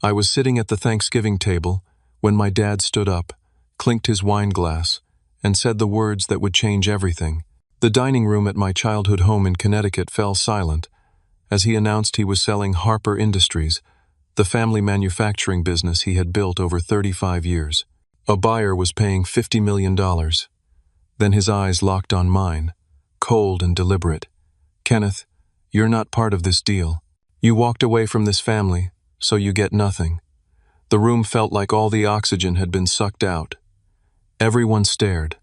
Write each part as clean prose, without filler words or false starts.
I was sitting at the Thanksgiving table when my dad stood up, clinked his wine glass, and said the words that would change everything. The dining room at my childhood home in Connecticut fell silent as he announced he was selling Harper Industries, the family manufacturing business he had built over 35 years. A buyer was paying $50 million. Then his eyes locked on mine, cold and deliberate. "Kenneth, you're not part of this deal. You walked away from this family, so you get nothing." The room felt like all the oxygen had been sucked out. Everyone stared.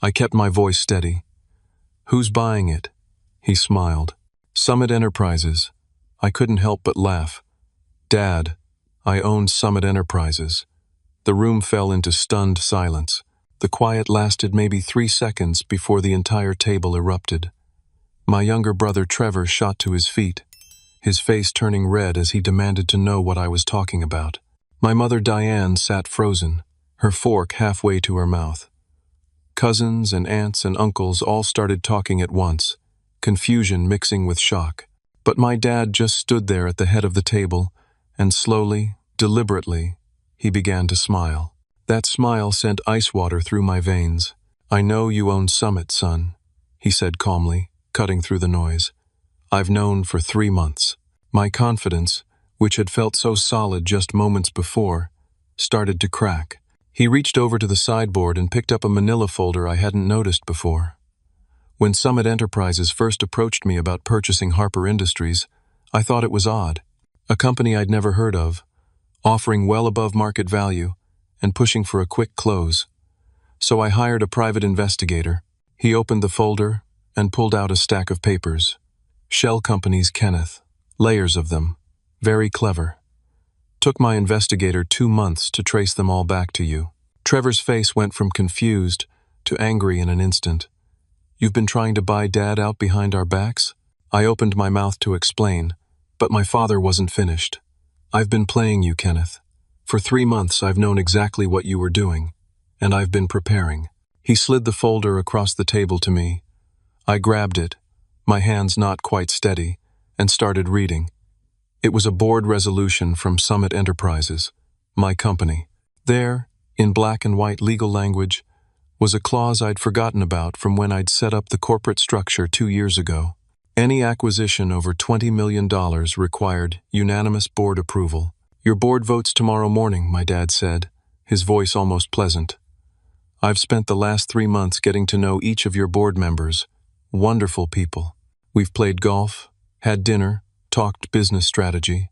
I kept my voice steady. "Who's buying it?" He smiled. "Summit Enterprises." I couldn't help but laugh. "Dad, I own Summit Enterprises." The room fell into stunned silence. The quiet lasted maybe 3 seconds before the entire table erupted. My younger brother Trevor shot to his feet, his face turning red as he demanded to know what I was talking about. My mother Diane sat frozen, her fork halfway to her mouth. Cousins and aunts and uncles all started talking at once, confusion mixing with shock. But my dad just stood there at the head of the table, and slowly, deliberately, he began to smile. That smile sent ice water through my veins. "I know you own Summit, son," he said calmly, cutting through the noise. "I've known for 3 months." My confidence, which had felt so solid just moments before, started to crack. He reached over to the sideboard and picked up a manila folder I hadn't noticed before. When Summit Enterprises first approached me about purchasing Harper Industries, I thought it was odd. A company I'd never heard of, offering well above market value and pushing for a quick close. So I hired a private investigator. He opened the folder and pulled out a stack of papers. "Shell companies, Kenneth. Layers of them. Very clever. Took my investigator 2 months to trace them all back to you." Trevor's face went from confused to angry in an instant. "You've been trying to buy Dad out behind our backs?" I opened my mouth to explain, but my father wasn't finished. "I've been playing you, Kenneth. For 3 months I've known exactly what you were doing, and I've been preparing." He slid the folder across the table to me. I grabbed it, my hands not quite steady, and started reading. It was a board resolution from Summit Enterprises, my company. There, in black and white legal language, was a clause I'd forgotten about from when I'd set up the corporate structure 2 years ago. Any acquisition over $20 million required unanimous board approval. "Your board votes tomorrow morning," my dad said, his voice almost pleasant. "I've spent the last 3 months getting to know each of your board members. Wonderful people. We've played golf, had dinner, talked business strategy.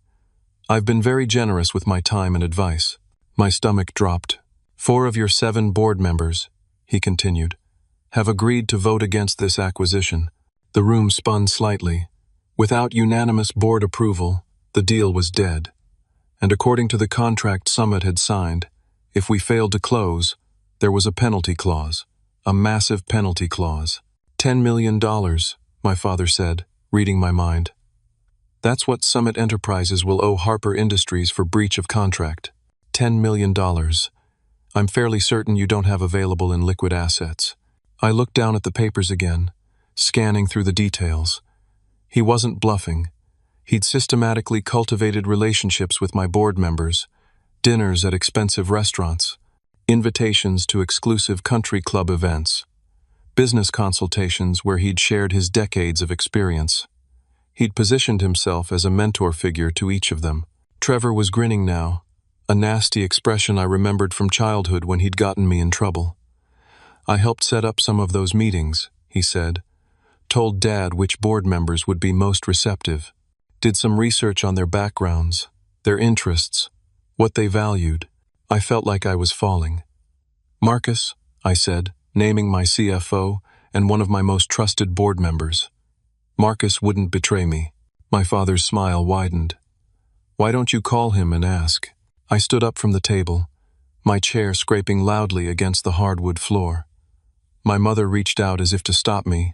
I've been very generous with my time and advice." My stomach dropped. "4 of your 7 board members," he continued, "have agreed to vote against this acquisition." The room spun slightly. Without unanimous board approval, the deal was dead. And according to the contract Summit had signed, if we failed to close, there was a penalty clause, a massive penalty clause. $10 million, my father said, reading my mind. "That's what Summit Enterprises will owe Harper Industries for breach of contract. $10 million. I'm fairly certain you don't have available in liquid assets." I looked down at the papers again, scanning through the details. He wasn't bluffing. He'd systematically cultivated relationships with my board members, dinners at expensive restaurants, invitations to exclusive country club events, business consultations where he'd shared his decades of experience. He'd positioned himself as a mentor figure to each of them. Trevor was grinning now, a nasty expression I remembered from childhood when he'd gotten me in trouble. "I helped set up some of those meetings," he said. "Told Dad which board members would be most receptive. Did some research on their backgrounds, their interests, what they valued." I felt like I was falling. "Marcus," I said, naming my CFO and one of my most trusted board members. "Marcus wouldn't betray me." My father's smile widened. "Why don't you call him and ask?" I stood up from the table, my chair scraping loudly against the hardwood floor. My mother reached out as if to stop me,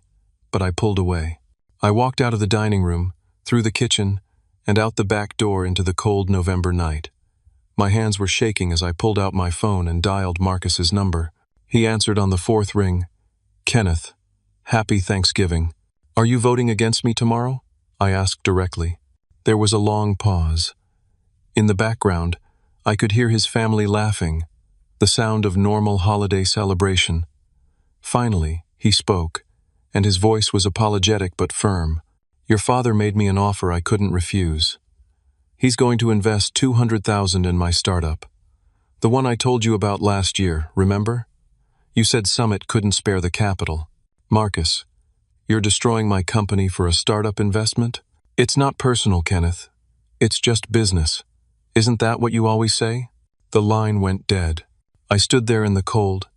but I pulled away. I walked out of the dining room, through the kitchen, and out the back door into the cold November night. My hands were shaking as I pulled out my phone and dialed Marcus's number. He answered on the 4th ring. "Kenneth, happy Thanksgiving. Are you voting against me tomorrow?" I asked directly. There was a long pause. In the background, I could hear his family laughing, the sound of normal holiday celebration. Finally, he spoke, and his voice was apologetic but firm. "Your father made me an offer I couldn't refuse. He's going to invest $200,000 in my startup. The one I told you about last year, remember? You said Summit couldn't spare the capital. Marcus, you're destroying my company for a startup investment? It's not personal, Kenneth. It's just business. Isn't that what you always say?" The line went dead. I stood there in the cold,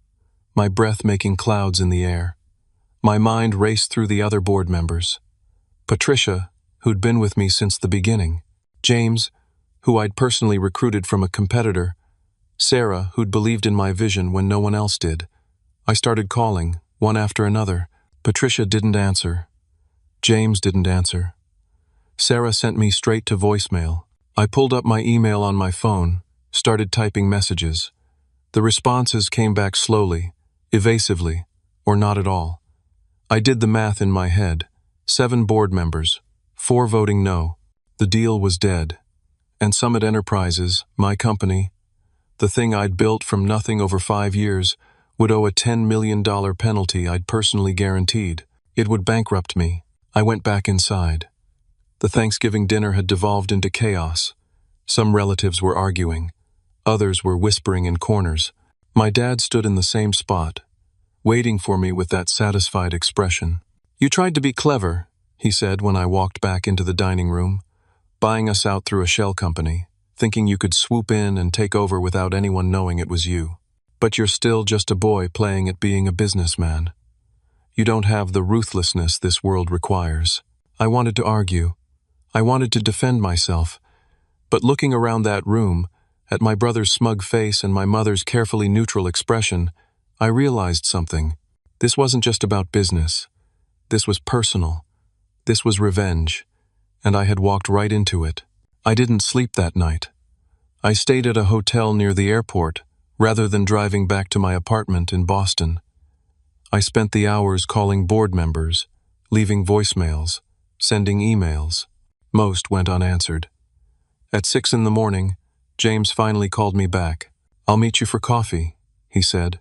my breath making clouds in the air. My mind raced through the other board members. Patricia, who'd been with me since the beginning. James, who I'd personally recruited from a competitor. Sarah, who'd believed in my vision when no one else did. I started calling, one after another. Patricia didn't answer. James didn't answer. Sarah sent me straight to voicemail. I pulled up my email on my phone, started typing messages. The responses came back slowly, evasively, or not at all. I did the math in my head. 7 board members, 4 voting no. The deal was dead. And Summit Enterprises, my company, the thing I'd built from nothing over 5 years, would owe a $10 million penalty I'd personally guaranteed. It would bankrupt me. I went back inside. The Thanksgiving dinner had devolved into chaos. Some relatives were arguing. Others were whispering in corners. My dad stood in the same spot, waiting for me with that satisfied expression. "You tried to be clever," he said when I walked back into the dining room, "buying us out through a shell company, thinking you could swoop in and take over without anyone knowing it was you. But you're still just a boy playing at being a businessman. You don't have the ruthlessness this world requires." I wanted to argue. I wanted to defend myself. But looking around that room, at my brother's smug face and my mother's carefully neutral expression, I realized something. This wasn't just about business. This was personal. This was revenge. And I had walked right into it. I didn't sleep that night. I stayed at a hotel near the airport, rather than driving back to my apartment in Boston. I spent the hours calling board members, leaving voicemails, sending emails. Most went unanswered. At 6 in the morning, James finally called me back. "I'll meet you for coffee," he said.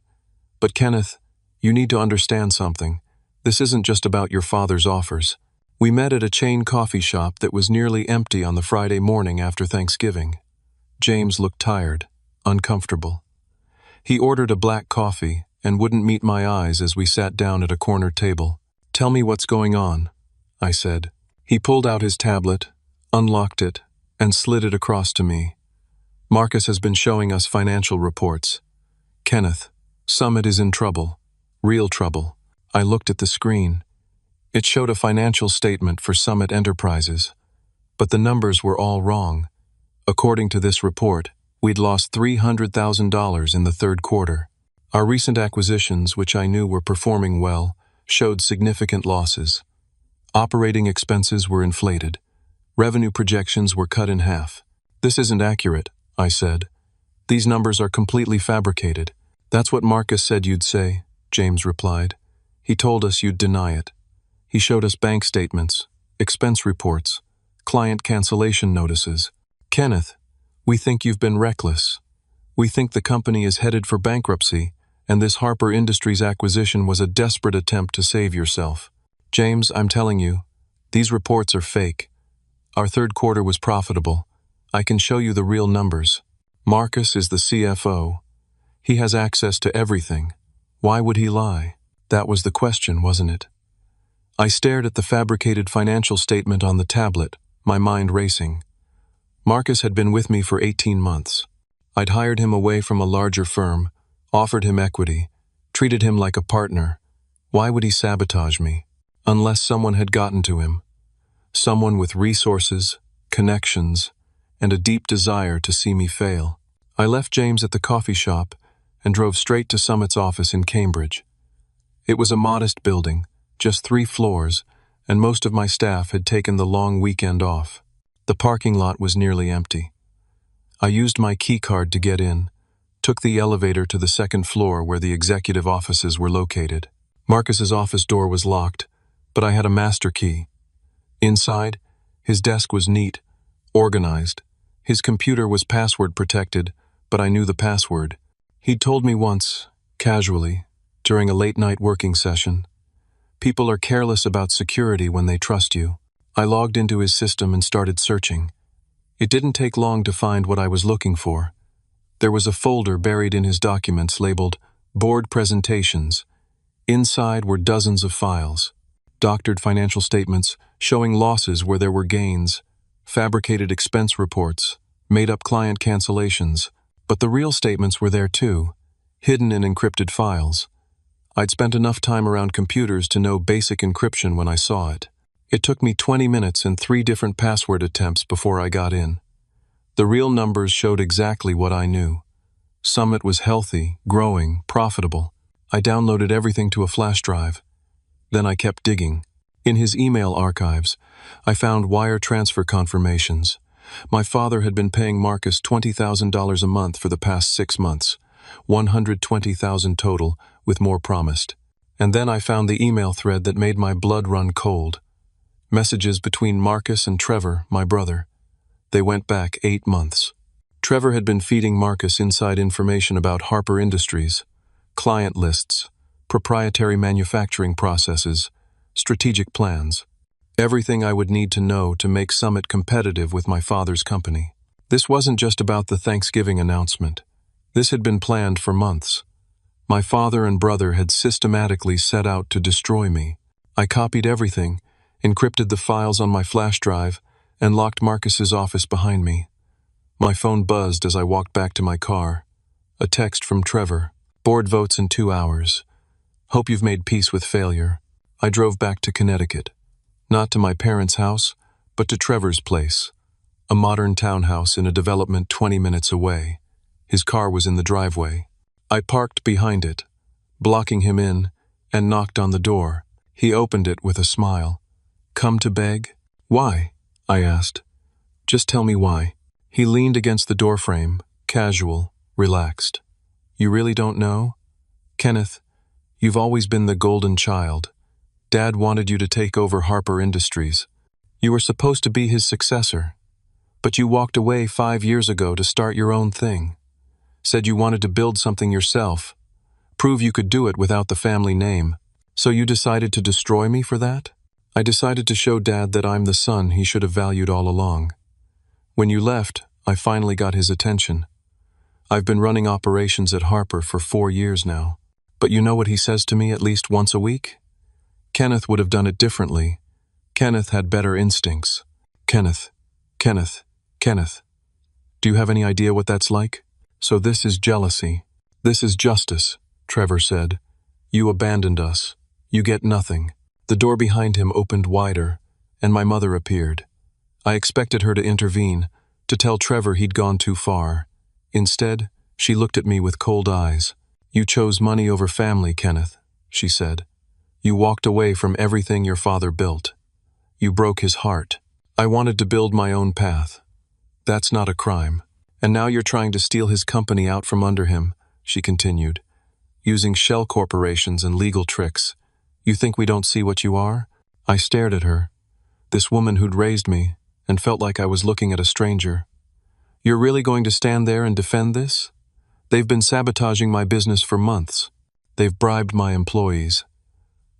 "But Kenneth, you need to understand something. This isn't just about your father's offers." We met at a chain coffee shop that was nearly empty on the Friday morning after Thanksgiving. James looked tired, uncomfortable. He ordered a black coffee and wouldn't meet my eyes as we sat down at a corner table. "Tell me what's going on," I said. He pulled out his tablet, unlocked it, and slid it across to me. "Marcus has been showing us financial reports. Kenneth, Summit is in trouble. Real trouble." I looked at the screen. It showed a financial statement for Summit Enterprises. But the numbers were all wrong. According to this report, we'd lost $300,000 in the third quarter. Our recent acquisitions, which I knew were performing well, showed significant losses. Operating expenses were inflated. Revenue projections were cut in half. "This isn't accurate," I said. "These numbers are completely fabricated." "That's what Marcus said you'd say," James replied. "He told us you'd deny it. He showed us bank statements, expense reports, client cancellation notices. Kenneth, we think you've been reckless. We think the company is headed for bankruptcy, and this Harper Industries acquisition was a desperate attempt to save yourself. James, I'm telling you, these reports are fake. Our third quarter was profitable. I can show you the real numbers. Marcus is the CFO. He has access to everything. Why would he lie?" That was the question, wasn't it? I stared at the fabricated financial statement on the tablet, my mind racing. Marcus had been with me for 18 months. I'd hired him away from a larger firm, offered him equity, treated him like a partner. Why would he sabotage me? Unless someone had gotten to him. Someone with resources, connections, and a deep desire to see me fail. I left James at the coffee shop and drove straight to Summit's office in Cambridge. It was a modest building, just 3 floors, and most of my staff had taken the long weekend off. The parking lot was nearly empty. I used my key card to get in, took the elevator to the 2nd floor where the executive offices were located. Marcus's office door was locked, but I had a master key. Inside, his desk was neat, organized, His computer was password protected, but I knew the password. He'd told me once, casually, during a late-night working session, "People are careless about security when they trust you." I logged into his system and started searching. It didn't take long to find what I was looking for. There was a folder buried in his documents labeled Board Presentations. Inside were dozens of files. Doctored financial statements showing losses where there were gains, fabricated expense reports, made-up client cancellations. But the real statements were there too, hidden in encrypted files. I'd spent enough time around computers to know basic encryption when I saw it. It took me 20 minutes and 3 different password attempts before I got in. The real numbers showed exactly what I knew. Summit was healthy, growing, profitable. I downloaded everything to a flash drive. Then I kept digging. In his email archives, I found wire transfer confirmations. My father had been paying Marcus $20,000 a month for the past 6 months, $120,000 total, with more promised. And then I found the email thread that made my blood run cold. Messages between Marcus and Trevor, my brother. They went back 8 months. Trevor had been feeding Marcus inside information about Harper Industries, client lists, proprietary manufacturing processes, strategic plans. Everything I would need to know to make Summit competitive with my father's company. This wasn't just about the Thanksgiving announcement. This had been planned for months. My father and brother had systematically set out to destroy me. I copied everything, encrypted the files on my flash drive, and locked Marcus's office behind me. My phone buzzed as I walked back to my car. A text from Trevor. "Board votes in 2 hours. Hope you've made peace with failure." I drove back to Connecticut. Not to my parents' house, but to Trevor's place. A modern townhouse in a development 20 minutes away. His car was in the driveway. I parked behind it, blocking him in, and knocked on the door. He opened it with a smile. "Come to beg?" "Why?" I asked. "Just tell me why." He leaned against the doorframe, casual, relaxed. "You really don't know? Kenneth, you've always been the golden child. Dad wanted you to take over Harper Industries. You were supposed to be his successor. But you walked away 5 years ago to start your own thing. Said you wanted to build something yourself. Prove you could do it without the family name. So you decided to destroy me for that?" "I decided to show Dad that I'm the son he should have valued all along. When you left, I finally got his attention. I've been running operations at Harper for 4 years now. But you know what he says to me at least once a week? Kenneth would have done it differently. Kenneth had better instincts. Kenneth, Kenneth, Kenneth. Do you have any idea what that's like? So this is jealousy. This is justice," Trevor said. "You abandoned us. You get nothing." The door behind him opened wider, and my mother appeared. I expected her to intervene, to tell Trevor he'd gone too far. Instead, she looked at me with cold eyes. "You chose money over family, Kenneth," she said. "You walked away from everything your father built. You broke his heart. I wanted to build my own path. That's not a crime. And now you're trying to steal his company out from under him," she continued, "using shell corporations and legal tricks. You think we don't see what you are?" I stared at her, this woman who'd raised me, and felt like I was looking at a stranger. "You're really going to stand there and defend this? They've been sabotaging my business for months. They've bribed my employees.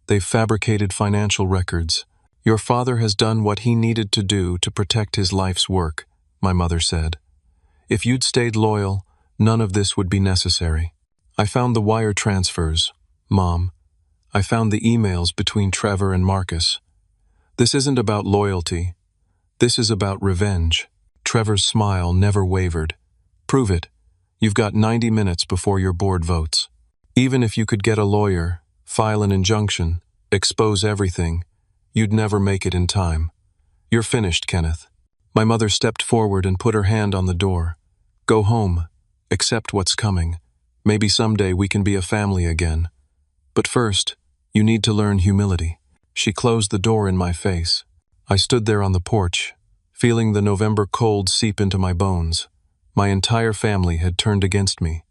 They've fabricated financial records. Your father has done what he needed to do to protect his life's work," my mother said. "If you'd stayed loyal, none of this would be necessary." I found the wire transfers, Mom. I found the emails between Trevor and Marcus. This isn't about loyalty. This is about revenge. Trevor's smile never wavered. "Prove it. You've got 90 minutes before your board votes. Even if you could get a lawyer, file an injunction, expose everything, you'd never make it in time. You're finished, Kenneth." My mother stepped forward and put her hand on the door. "Go home. Accept what's coming. Maybe someday we can be a family again. But first, you need to learn humility." She closed the door in my face. I stood there on the porch, feeling the November cold seep into my bones. My entire family had turned against me.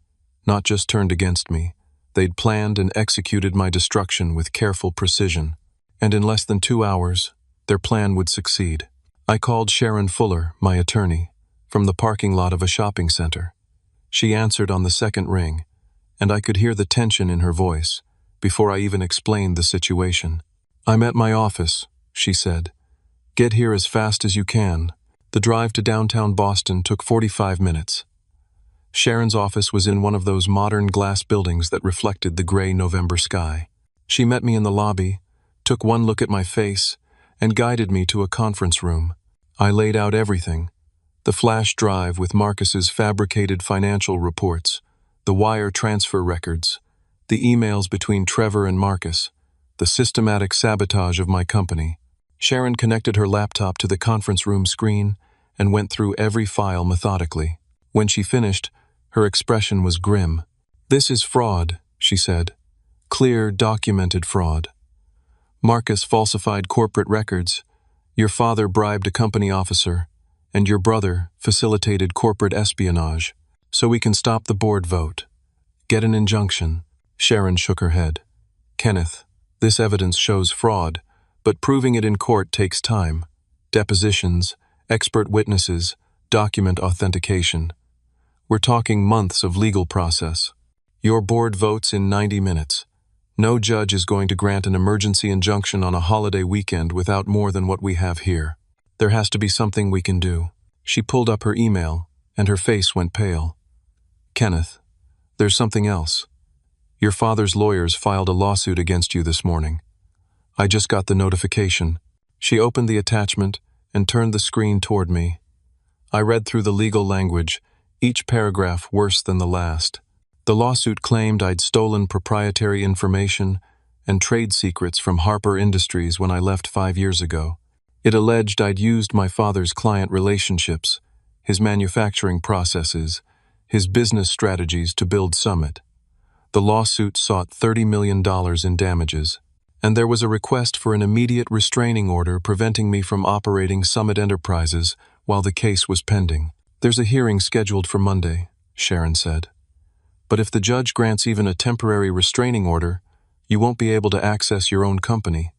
Not just turned against me. They'd planned and executed my destruction with careful precision. And in less than 2 hours, their plan would succeed. I called Sharon Fuller, my attorney. from the parking lot of a shopping center. She answered on the second ring, and I could hear the tension in her voice before I even explained the situation. "I'm at my office," she said. "Get here as fast as you can." The drive to downtown Boston took 45 minutes. Sharon's office was in one of those modern glass buildings that reflected the gray November sky. She met me in the lobby, took one look at my face, and guided me to a conference room. I laid out everything: the flash drive with Marcus's fabricated financial reports, the wire transfer records, the emails between Trevor and Marcus, the systematic sabotage of my company. Sharon connected her laptop to the conference room screen and went through every file methodically. When she finished, her expression was grim. "This is fraud," she said. "Clear, documented fraud. Marcus falsified corporate records, your father bribed a company officer, and your brother facilitated corporate espionage. So we can stop the board vote. Get an injunction." Sharon shook her head. "Kenneth, this evidence shows fraud, but proving it in court takes time. Depositions, expert witnesses, document authentication. We're talking months of legal process. Your board votes in 90 minutes. No judge is going to grant an emergency injunction on a holiday weekend without more than what we have here. There has to be something we can do." She pulled up her email, and her face went pale. "Kenneth, there's something else. Your father's lawyers filed a lawsuit against you this morning. I just got the notification." She opened the attachment and turned the screen toward me. I read through the legal language, each paragraph worse than the last. The lawsuit claimed I'd stolen proprietary information and trade secrets from Harper Industries when I left 5 years ago. It alleged I'd used my father's client relationships, his manufacturing processes, his business strategies to build Summit. The lawsuit sought $30 million in damages, and there was a request for an immediate restraining order preventing me from operating Summit Enterprises while the case was pending. "There's a hearing scheduled for Monday," Sharon said. "But if the judge grants even a temporary restraining order, you won't be able to access your own company.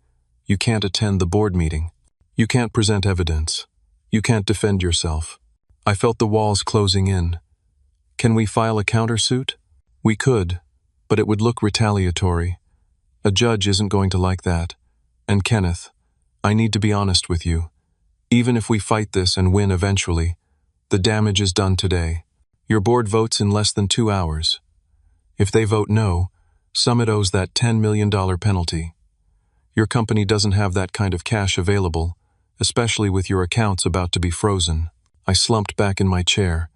You can't attend the board meeting. You can't present evidence. You can't defend yourself." I felt the walls closing in. "Can we file a countersuit?" "We could, but it would look retaliatory. A judge isn't going to like that. And Kenneth, I need to be honest with you. Even if we fight this and win eventually, the damage is done today. Your board votes in less than 2 hours. If they vote no, Summit owes that $10 million penalty. Your company doesn't have that kind of cash available, especially with your accounts about to be frozen." I slumped back in my chair.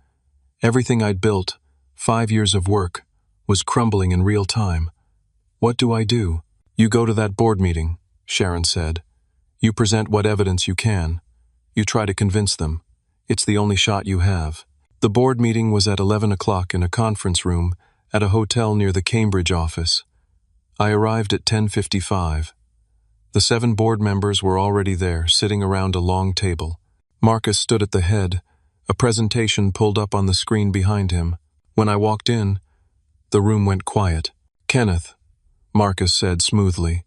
Everything I'd built, 5 years of work, was crumbling in real time. What do I do? "You go to that board meeting," Sharon said. "You present what evidence you can. You try to convince them. It's the only shot you have." The board meeting was at 11 o'clock in a conference room at a hotel near the Cambridge office. I arrived at 10:55. The 7 board members were already there, sitting around a long table. Marcus stood at the head, a presentation pulled up on the screen behind him. When I walked in, the room went quiet. "Kenneth," Marcus said smoothly,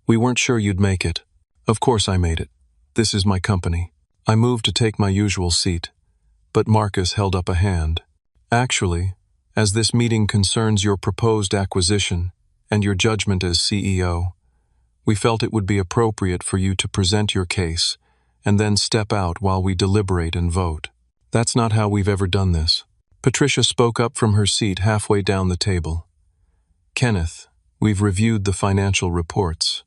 "we weren't sure you'd make it." "Of course I made it. This is my company." I moved to take my usual seat, but Marcus held up a hand. "Actually, as this meeting concerns your proposed acquisition and your judgment as CEO, we felt it would be appropriate for you to present your case and then step out while we deliberate and vote. That's not how we've ever done this." Patricia spoke up from her seat halfway down the table. "Kenneth, we've reviewed the financial reports.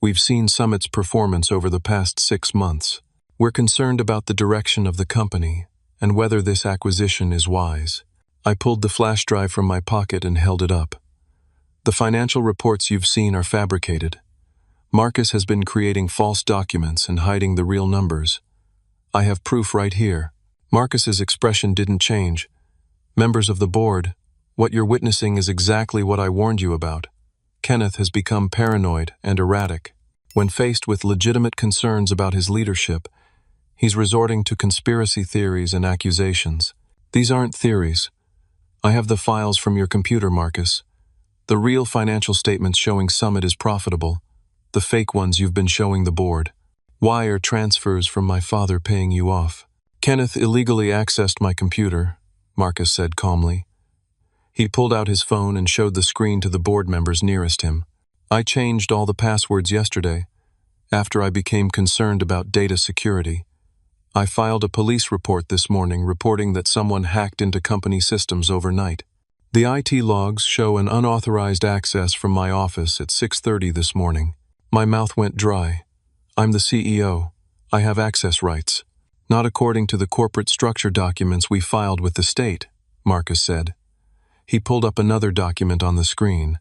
We've seen Summit's performance over the past 6 months. We're concerned about the direction of the company and whether this acquisition is wise." I pulled the flash drive from my pocket and held it up. "The financial reports you've seen are fabricated. Marcus has been creating false documents and hiding the real numbers. I have proof right here." Marcus's expression didn't change. "Members of the board, what you're witnessing is exactly what I warned you about. Kenneth has become paranoid and erratic. When faced with legitimate concerns about his leadership, he's resorting to conspiracy theories and accusations. These aren't theories. I have the files from your computer, Marcus. The real financial statements showing Summit is profitable. The fake ones you've been showing the board. Wire transfers from my father paying you off. Kenneth illegally accessed my computer, Marcus said calmly. He pulled out his phone and showed the screen to the board members nearest him. I changed all the passwords yesterday, after I became concerned about data security. I filed a police report this morning reporting that someone hacked into company systems overnight. The IT logs show an unauthorized access from my office at 6:30 this morning. My mouth went dry. I'm the CEO. I have access rights. Not according to the corporate structure documents we filed with the state, Marcus said. He pulled up another document on the screen.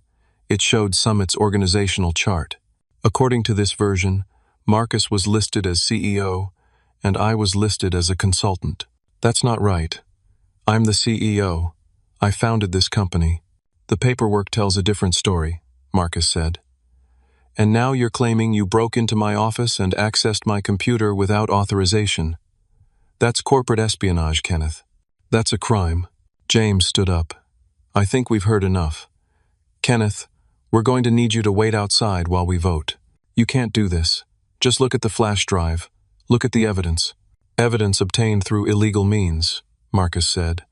It showed Summit's organizational chart. According to this version, Marcus was listed as CEO, and I was listed as a consultant. That's not right. I'm the CEO. I founded this company. The paperwork tells a different story, Marcus said. And now you're claiming you broke into my office and accessed my computer without authorization. That's corporate espionage, Kenneth. That's a crime. James stood up. I think we've heard enough. Kenneth, we're going to need you to wait outside while we vote. You can't do this. Just look at the flash drive. Look at the evidence. Evidence obtained through illegal means, Marcus said.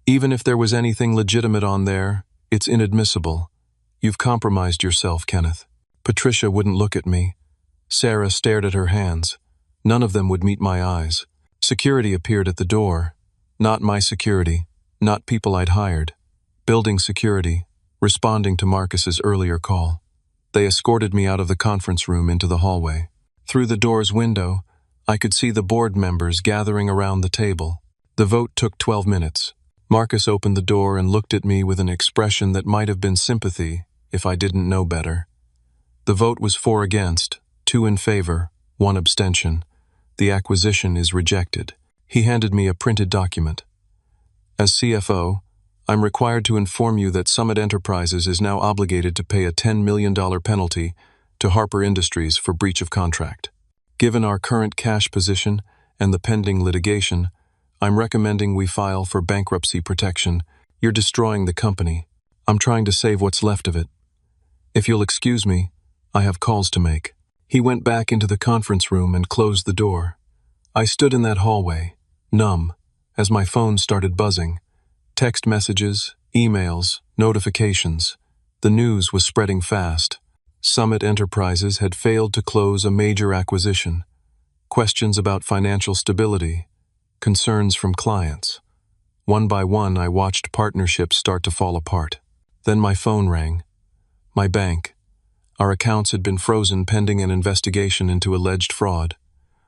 Even if there was anything legitimate on there, it's inadmissible. You've compromised yourself, Kenneth. Patricia wouldn't look at me. Sarah stared at her hands. None of them would meet my eyes. Security appeared at the door. Not my security. Not people I'd hired. Building security, responding to Marcus's earlier call. They escorted me out of the conference room into the hallway. Through the door's window, I could see the board members gathering around the table. The vote took 12 minutes. Marcus opened the door and looked at me with an expression that might have been sympathy if I didn't know better. The vote was 4 against, 2 in favor, 1 abstention. The acquisition is rejected. He handed me a printed document. As CFO, I'm required to inform you that Summit Enterprises is now obligated to pay a $10 million penalty to Harper Industries for breach of contract. Given our current cash position and the pending litigation, I'm recommending we file for bankruptcy protection. You're destroying the company. I'm trying to save what's left of it. If you'll excuse me, I have calls to make. He went back into the conference room and closed the door. I stood in that hallway, numb, as my phone started buzzing. Text messages, emails, notifications. The news was spreading fast. Summit Enterprises had failed to close a major acquisition. Questions about financial stability. Concerns from clients. One by one, I watched partnerships start to fall apart. Then my phone rang. My bank. Our accounts had been frozen pending an investigation into alleged fraud.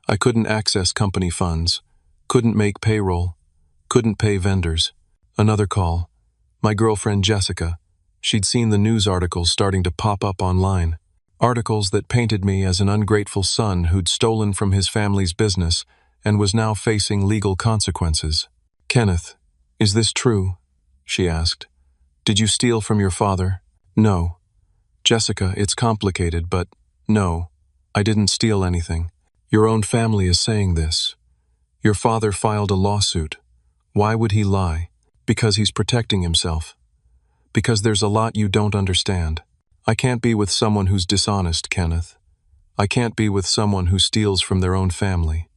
I couldn't access company funds, couldn't make payroll, couldn't pay vendors. Another call. My girlfriend Jessica. She'd seen the news articles starting to pop up online. Articles that painted me as an ungrateful son who'd stolen from his family's business and was now facing legal consequences. Kenneth, is this true? She asked. Did you steal from your father? No. Jessica, it's complicated, but no, I didn't steal anything. Your own family is saying this. Your father filed a lawsuit. Why would he lie? Because he's protecting himself. Because there's a lot you don't understand. I can't be with someone who's dishonest, Kenneth. I can't be with someone who steals from their own family.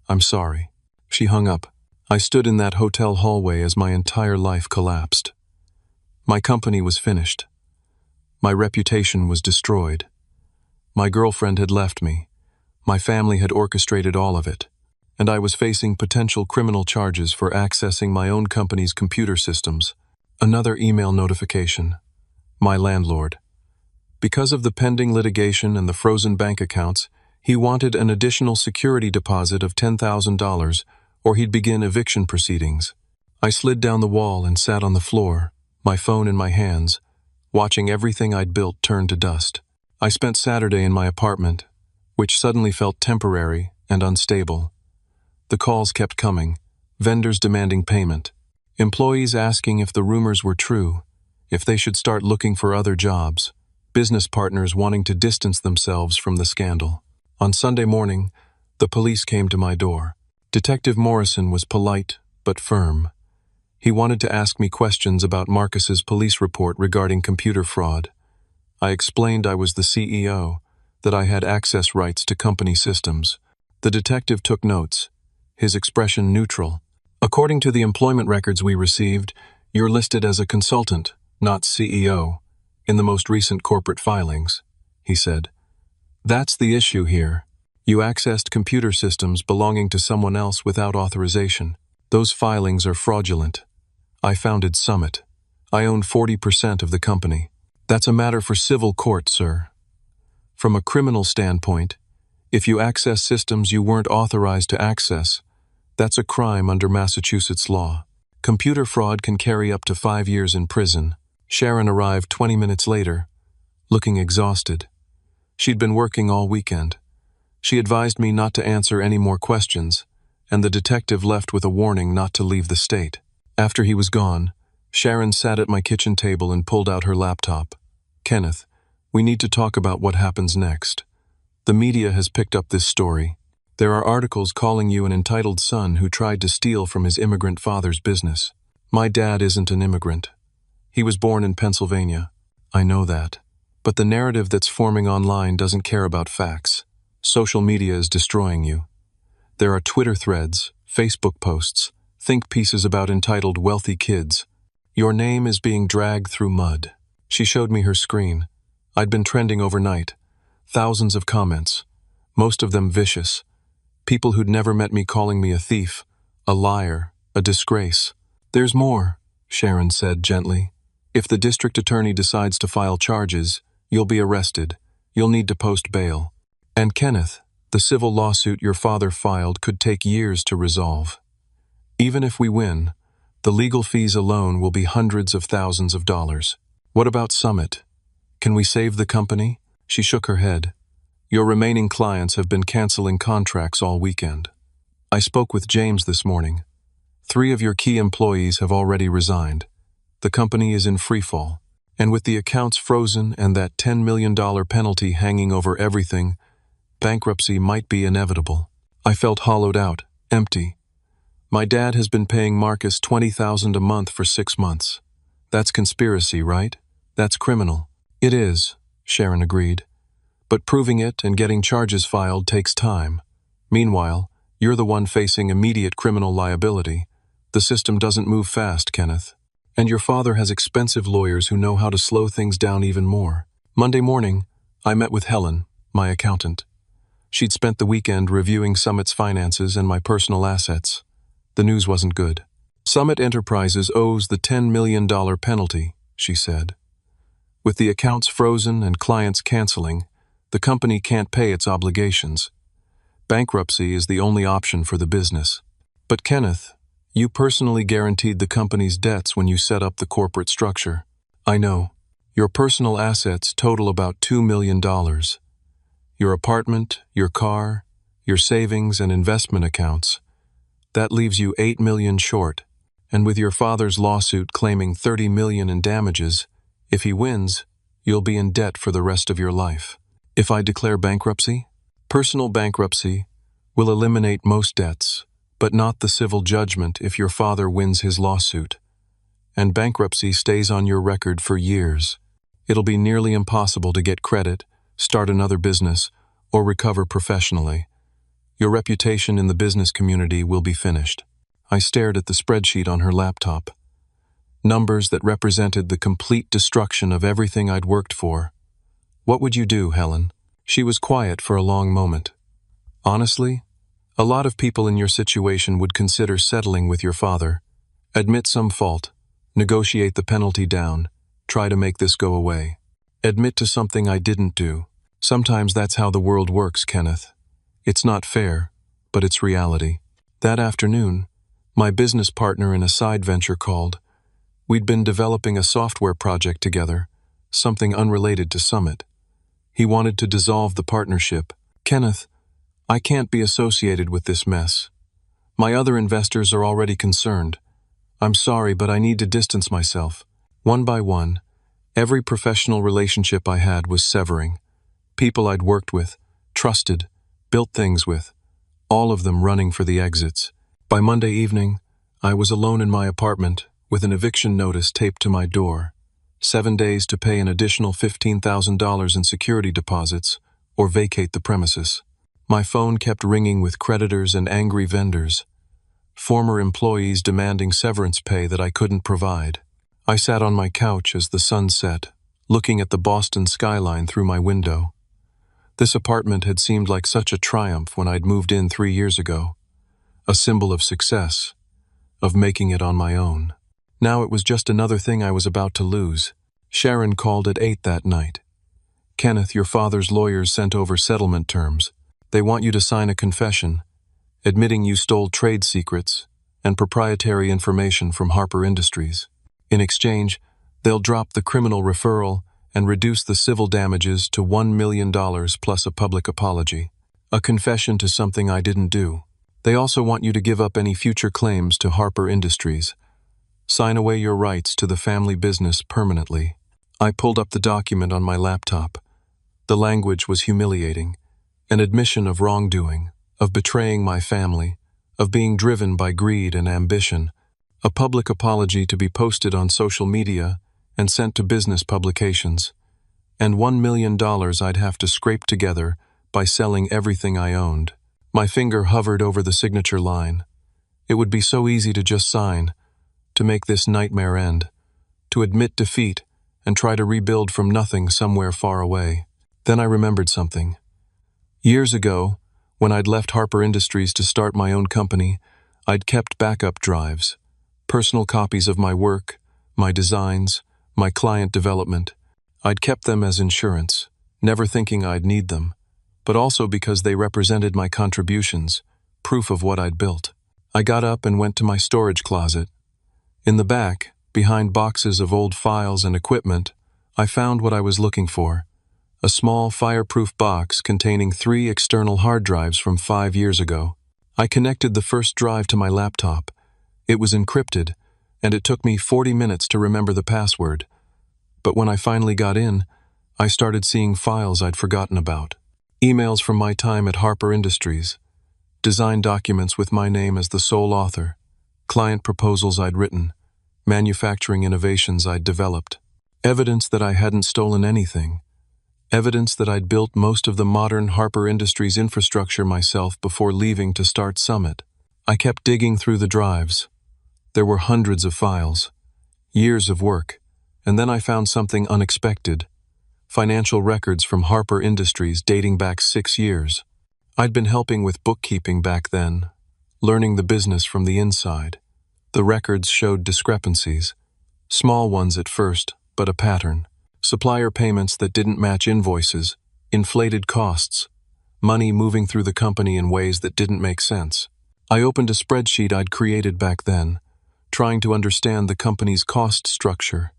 I'm sorry. She hung up. I stood in that hotel hallway as my entire life collapsed. My company was finished. My reputation was destroyed. My girlfriend had left me. My family had orchestrated all of it. And I was facing potential criminal charges for accessing my own company's computer systems. Another email notification. My landlord. Because of the pending litigation and the frozen bank accounts, he wanted an additional security deposit of $10,000 or he'd begin eviction proceedings. I slid down the wall and sat on the floor, my phone in my hands, watching everything I'd built turn to dust. I spent Saturday in my apartment, which suddenly felt temporary and unstable. The calls kept coming, vendors demanding payment, employees asking if the rumors were true, if they should start looking for other jobs, business partners wanting to distance themselves from the scandal. On Sunday morning, the police came to my door. Detective Morrison was polite but firm. He wanted to ask me questions about Marcus's police report regarding computer fraud. I explained I was the CEO, that I had access rights to company systems. The detective took notes. his expression neutral. "According to the employment records we received, you're listed as a consultant, not CEO, in the most recent corporate filings," he said. "That's the issue here. You accessed computer systems belonging to someone else without authorization. Those filings are fraudulent. I founded Summit. I own 40% of the company. That's a matter for civil court, sir. From a criminal standpoint, if you access systems you weren't authorized to access, that's a crime under Massachusetts law. Computer fraud can carry up to 5 years in prison." Sharon arrived 20 minutes later, looking exhausted. She'd been working all weekend. She advised me not to answer any more questions, and the detective left with a warning not to leave the state. After he was gone, Sharon sat at my kitchen table and pulled out her laptop. "Kenneth, we need to talk about what happens next. The media has picked up this story. There are articles calling you an entitled son who tried to steal from his immigrant father's business. My dad isn't an immigrant. He was born in Pennsylvania. I know that. But the narrative that's forming online doesn't care about facts. Social media is destroying you. There are Twitter threads, Facebook posts, think pieces about entitled wealthy kids. Your name is being dragged through mud." She showed me her screen. I'd been trending overnight. Thousands of comments, most of them vicious. People who'd never met me calling me a thief, a liar, a disgrace. "There's more," Sharon said gently. "If the district attorney decides to file charges, you'll be arrested. You'll need to post bail. And Kenneth, the civil lawsuit your father filed could take years to resolve. Even if we win, the legal fees alone will be hundreds of thousands of dollars. What about Summit? Can we save the company?" She shook her head. "Your remaining clients have been canceling contracts all weekend. I spoke with James this morning. 3 of your key employees have already resigned. The company is in freefall. And with the accounts frozen and that $10 million penalty hanging over everything, bankruptcy might be inevitable." I felt hollowed out, empty. My dad has been paying Marcus $20,000 a month for 6 months. That's conspiracy, right? That's criminal. "It is," Sharon agreed. "But proving it and getting charges filed takes time. Meanwhile, you're the one facing immediate criminal liability. The system doesn't move fast, Kenneth. And your father has expensive lawyers who know how to slow things down even more." Monday morning, I met with Helen, my accountant. She'd spent the weekend reviewing Summit's finances and my personal assets. The news wasn't good. "Summit Enterprises owes the $10 million penalty," she said. "With the accounts frozen and clients canceling, the company can't pay its obligations. Bankruptcy is the only option for the business." "But Kenneth, you personally guaranteed the company's debts when you set up the corporate structure." "I know. Your personal assets total about $2 million. Your apartment, your car, your savings and investment accounts. That leaves you $8 million short. And with your father's lawsuit claiming $30 million in damages, if he wins, you'll be in debt for the rest of your life." "If I declare bankruptcy?" "Personal bankruptcy will eliminate most debts, but not the civil judgment if your father wins his lawsuit. And bankruptcy stays on your record for years. It'll be nearly impossible to get credit, start another business, or recover professionally. Your reputation in the business community will be finished." I stared at the spreadsheet on her laptop. Numbers that represented the complete destruction of everything I'd worked for. "What would you do, Helen?" She was quiet for a long moment. "Honestly, a lot of people in your situation would consider settling with your father. Admit some fault, negotiate the penalty down, try to make this go away. Admit to something I didn't do. Sometimes that's how the world works, Kenneth. It's not fair, but it's reality." That afternoon, my business partner in a side venture called. We'd been developing a software project together, something unrelated to Summit. He wanted to dissolve the partnership. "Kenneth, I can't be associated with this mess. My other investors are already concerned. I'm sorry, but I need to distance myself." One by one, every professional relationship I had was severing. People I'd worked with, trusted, built things with, all of them running for the exits. By Monday evening, I was alone in my apartment with an eviction notice taped to my door. 7 days to pay an additional $15,000 in security deposits or vacate the premises. My phone kept ringing with creditors and angry vendors, former employees demanding severance pay that I couldn't provide. I sat on my couch as the sun set, looking at the Boston skyline through my window. This apartment had seemed like such a triumph when I'd moved in 3 years ago, a symbol of success, of making it on my own. Now it was just another thing I was about to lose. Sharon called at 8 that night. "Kenneth, your father's lawyers sent over settlement terms. They want you to sign a confession, admitting you stole trade secrets and proprietary information from Harper Industries. In exchange, they'll drop the criminal referral and reduce the civil damages to $1 million plus a public apology. A confession to something I didn't do. They also want you to give up any future claims to Harper Industries. Sign away your rights to the family business permanently." I pulled up the document on my laptop. The language was humiliating. An admission of wrongdoing, of betraying my family, of being driven by greed and ambition. A public apology to be posted on social media and sent to business publications. And $1 million I'd have to scrape together by selling everything I owned. My finger hovered over the signature line. It would be so easy to just sign, to make this nightmare end, to admit defeat and try to rebuild from nothing somewhere far away. Then I remembered something. Years ago, when I'd left Harper Industries to start my own company, I'd kept backup drives, personal copies of my work, my designs, my client development. I'd kept them as insurance, never thinking I'd need them, but also because they represented my contributions, proof of what I'd built. I got up and went to my storage closet. In the back, behind boxes of old files and equipment, I found what I was looking for. A small fireproof box containing 3 external hard drives from 5 years ago. I connected the first drive to my laptop. It was encrypted, and it took me 40 minutes to remember the password. But when I finally got in, I started seeing files I'd forgotten about. Emails from my time at Harper Industries, design documents with my name as the sole author, client proposals I'd written, manufacturing innovations I'd developed, evidence that I hadn't stolen anything, evidence that I'd built most of the modern Harper Industries infrastructure myself before leaving to start Summit. I kept digging through the drives. There were hundreds of files, years of work, and then I found something unexpected. Financial records from Harper Industries dating back 6 years. I'd been helping with bookkeeping back then, learning the business from the inside. The records showed discrepancies, small ones at first, but a pattern. Supplier payments that didn't match invoices, inflated costs, money moving through the company in ways that didn't make sense. I opened a spreadsheet I'd created back then, trying to understand the company's cost structure.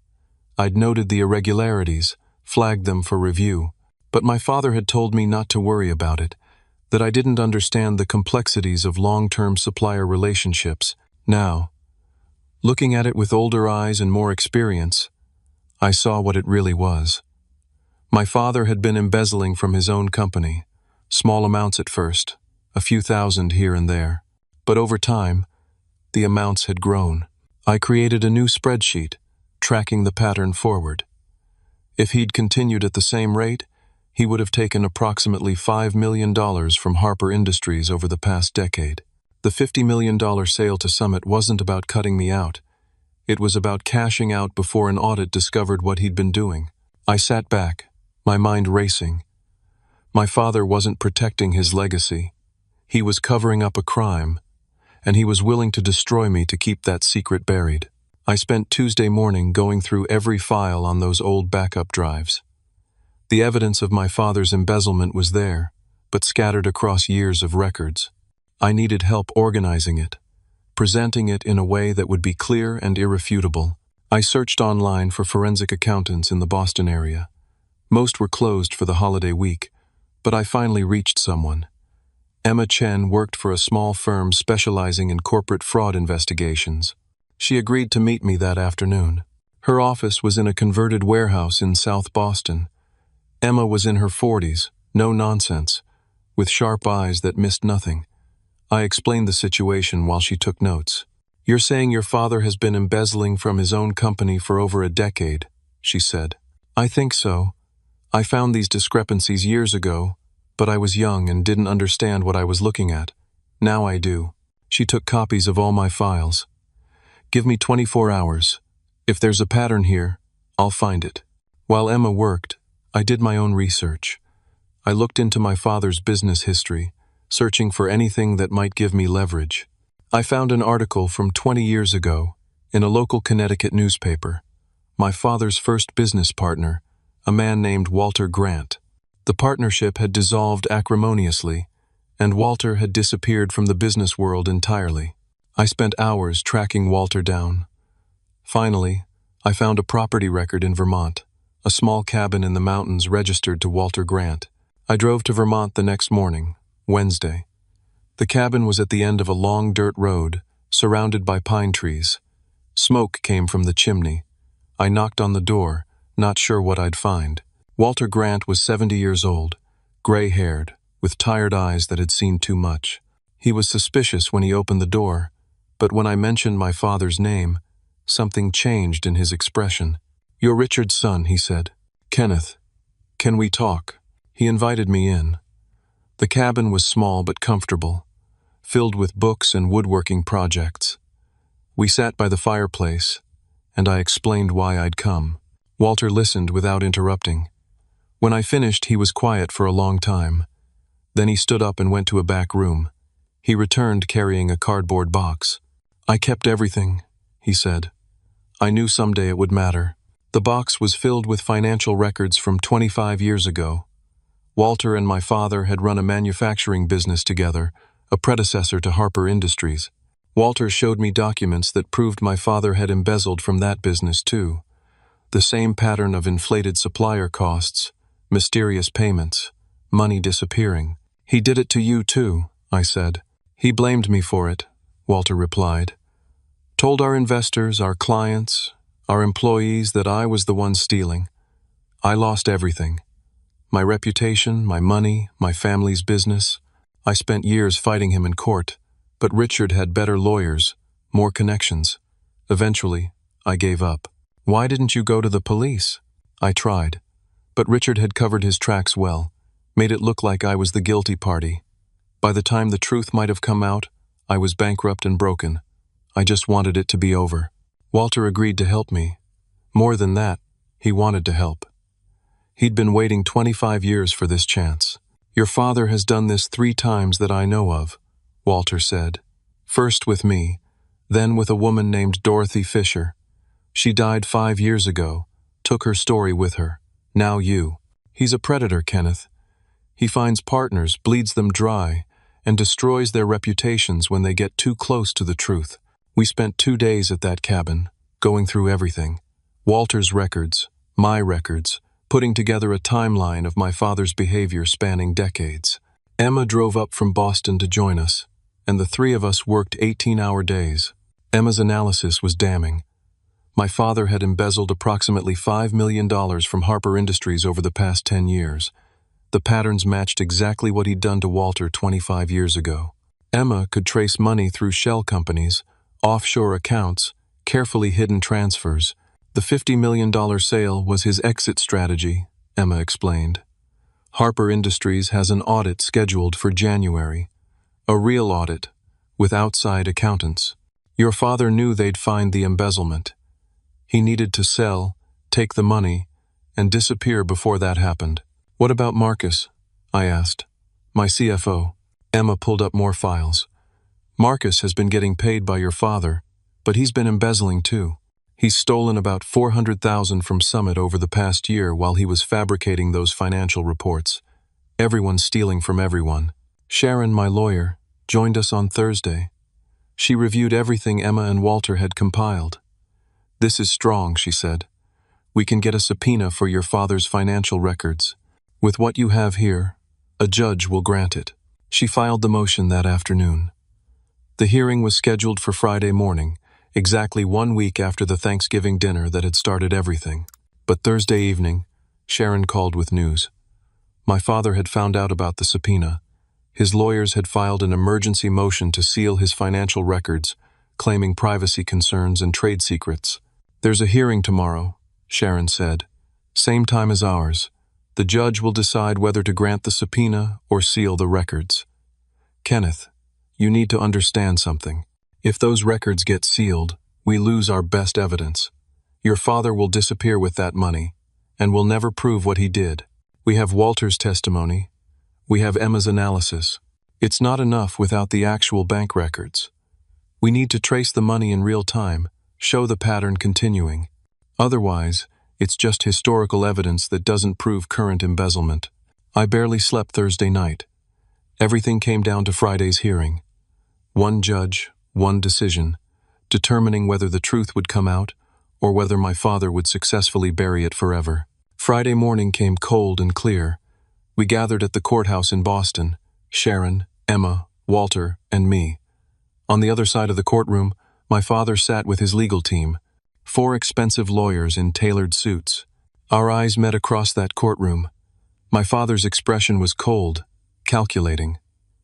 I'd noted the irregularities, flagged them for review, but my father had told me not to worry about it, that I didn't understand the complexities of long-term supplier relationships. Now, looking at it with older eyes and more experience, I saw what it really was. My father had been embezzling from his own company, small amounts at first, a few thousand here and there, but over time, the amounts had grown. I created a new spreadsheet, tracking the pattern forward. If he'd continued at the same rate, he would have taken approximately $5 million from Harper Industries over the past decade. The $50 million sale to Summit wasn't about cutting me out. It was about cashing out before an audit discovered what he'd been doing. I sat back, my mind racing. My father wasn't protecting his legacy. He was covering up a crime, and he was willing to destroy me to keep that secret buried. I spent Tuesday morning going through every file on those old backup drives. The evidence of my father's embezzlement was there, but scattered across years of records. I needed help organizing it, presenting it in a way that would be clear and irrefutable. I searched online for forensic accountants in the Boston area. Most were closed for the holiday week, but I finally reached someone. Emma Chen worked for a small firm specializing in corporate fraud investigations. She agreed to meet me that afternoon. Her office was in a converted warehouse in South Boston. Emma was in her 40s, no nonsense, with sharp eyes that missed nothing. I explained the situation while she took notes. "You're saying your father has been embezzling from his own company for over a decade," she said. "I think so. I found these discrepancies years ago, but I was young and didn't understand what I was looking at. Now I do. She took copies of all my files. Give me 24 hours. If there's a pattern here, I'll find it. While Emma worked, I did my own research. I looked into my father's business history, searching for anything that might give me leverage. I found an article from 20 years ago in a local Connecticut newspaper. My father's first business partner, a man named Walter Grant. The partnership had dissolved acrimoniously, and Walter had disappeared from the business world entirely. I spent hours tracking Walter down. Finally, I found a property record in Vermont, a small cabin in the mountains registered to Walter Grant. I drove to Vermont the next morning, Wednesday. The cabin was at the end of a long dirt road, surrounded by pine trees. Smoke came from the chimney. I knocked on the door, not sure what I'd find. Walter Grant was 70 years old, gray-haired, with tired eyes that had seen too much. He was suspicious when he opened the door, but when I mentioned my father's name, something changed in his expression. "You're Richard's son," he said. "Kenneth, can we talk?" He invited me in. The cabin was small but comfortable, filled with books and woodworking projects. We sat by the fireplace, and I explained why I'd come. Walter listened without interrupting. When I finished, he was quiet for a long time. Then he stood up and went to a back room. He returned carrying a cardboard box. "I kept everything," he said. "I knew someday it would matter." The box was filled with financial records from 25 years ago. Walter and my father had run a manufacturing business together, a predecessor to Harper Industries. Walter showed me documents that proved my father had embezzled from that business too. The same pattern of inflated supplier costs, mysterious payments, money disappearing. "He did it to you too," I said. "He blamed me for it," Walter replied. "Told our investors, our clients, our employees that I was the one stealing. I lost everything. My reputation, my money, my family's business. I spent years fighting him in court, but Richard had better lawyers, more connections. Eventually, I gave up." "Why didn't you go to the police?" "I tried, but Richard had covered his tracks well, made it look like I was the guilty party. By the time the truth might have come out, I was bankrupt and broken. I just wanted it to be over." Walter agreed to help me. More than that, he wanted to help. He'd been waiting 25 years for this chance. "Your father has done this 3 times that I know of," Walter said. "First with me, then with a woman named Dorothy Fisher. She died 5 years ago, took her story with her. Now you. He's a predator, Kenneth. He finds partners, bleeds them dry, and destroys their reputations when they get too close to the truth. We spent 2 days at that cabin, going through everything. Walter's records, my records, putting together a timeline of my father's behavior spanning decades. Emma drove up from Boston to join us, and the 3 of us worked 18-hour days. Emma's analysis was damning. My father had embezzled approximately $5 million from Harper Industries over the past 10 years. The patterns matched exactly what he'd done to Walter 25 years ago. Emma could trace money through shell companies, offshore accounts, carefully hidden transfers. The $50 million sale was his exit strategy, Emma explained. Harper Industries has an audit scheduled for January. A real audit, with outside accountants. Your father knew they'd find the embezzlement. He needed to sell, take the money, and disappear before that happened. "What about Marcus?" I asked. "My CFO." Emma pulled up more files. "Marcus has been getting paid by your father, but he's been embezzling too. He's stolen about $400,000 from Summit over the past year while he was fabricating those financial reports. Everyone's stealing from everyone." Sharon, my lawyer, joined us on Thursday. She reviewed everything Emma and Walter had compiled. "This is strong," she said. "We can get a subpoena for your father's financial records. With what you have here, a judge will grant it." She filed the motion that afternoon. The hearing was scheduled for Friday morning, exactly 1 week after the Thanksgiving dinner that had started everything. But Thursday evening, Sharon called with news. My father had found out about the subpoena. His lawyers had filed an emergency motion to seal his financial records, claiming privacy concerns and trade secrets. "There's a hearing tomorrow," Sharon said. "Same time as ours. The judge will decide whether to grant the subpoena or seal the records. Kenneth, you need to understand something. If those records get sealed, we lose our best evidence. Your father will disappear with that money, and will never prove what he did. We have Walter's testimony. We have Emma's analysis. It's not enough without the actual bank records. We need to trace the money in real time, show the pattern continuing. Otherwise, it's just historical evidence that doesn't prove current embezzlement. I barely slept Thursday night. Everything came down to Friday's hearing. One judge, one decision, determining whether the truth would come out or whether my father would successfully bury it forever. Friday morning came cold and clear. We gathered at the courthouse in Boston, Sharon, Emma, Walter, and me. On the other side of the courtroom, my father sat with his legal team, 4 expensive lawyers in tailored suits. Our eyes met across that courtroom. My father's expression was cold, calculating.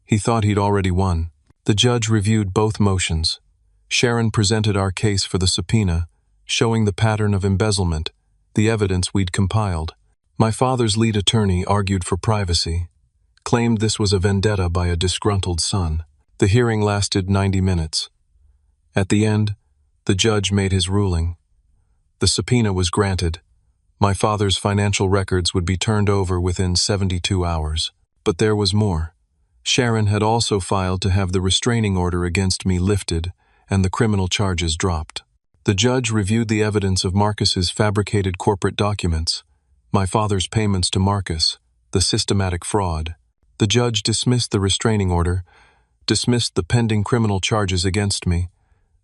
He thought he'd already won. The judge reviewed both motions. Sharon presented our case for the subpoena, showing the pattern of embezzlement, the evidence we'd compiled. My father's lead attorney argued for privacy, claimed this was a vendetta by a disgruntled son. The hearing lasted 90 minutes. At the end, the judge made his ruling. The subpoena was granted. My father's financial records would be turned over within 72 hours. But there was more. Sharon had also filed to have the restraining order against me lifted and the criminal charges dropped. The judge reviewed the evidence of Marcus's fabricated corporate documents, my father's payments to Marcus, the systematic fraud. The judge dismissed the restraining order, dismissed the pending criminal charges against me,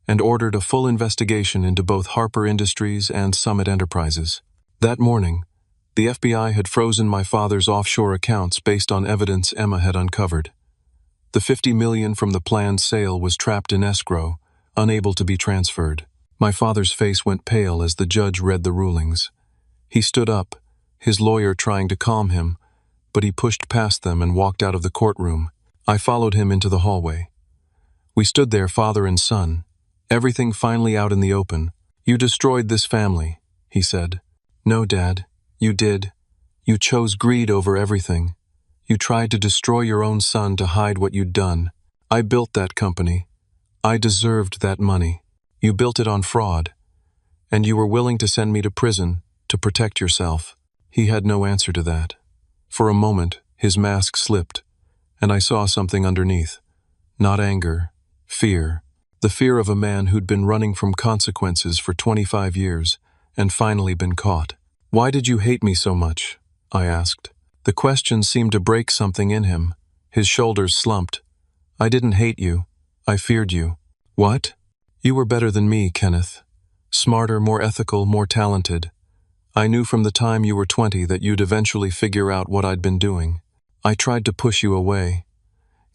and ordered a full investigation into both Harper Industries and Summit Enterprises. That morning, the FBI had frozen my father's offshore accounts based on evidence Emma had uncovered. The $50 million from the planned sale was trapped in escrow, unable to be transferred. My father's face went pale as the judge read the rulings. He stood up, his lawyer trying to calm him, but he pushed past them and walked out of the courtroom. I followed him into the hallway. We stood there, father and son, everything finally out in the open. "You destroyed this family," he said. "No, Dad, you did. You chose greed over everything. You tried to destroy your own son to hide what you'd done. I built that company. I deserved that money. You built it on fraud. And you were willing to send me to prison to protect yourself." He had no answer to that. For a moment, his mask slipped, and I saw something underneath. Not anger, fear. The fear of a man who'd been running from consequences for 25 years and finally been caught. "Why did you hate me so much?" I asked. The question seemed to break something in him. His shoulders slumped. "I didn't hate you. I feared you." "What?" "You were better than me, Kenneth. Smarter, more ethical, more talented. I knew from the time you were 20 that you'd eventually figure out what I'd been doing. I tried to push you away,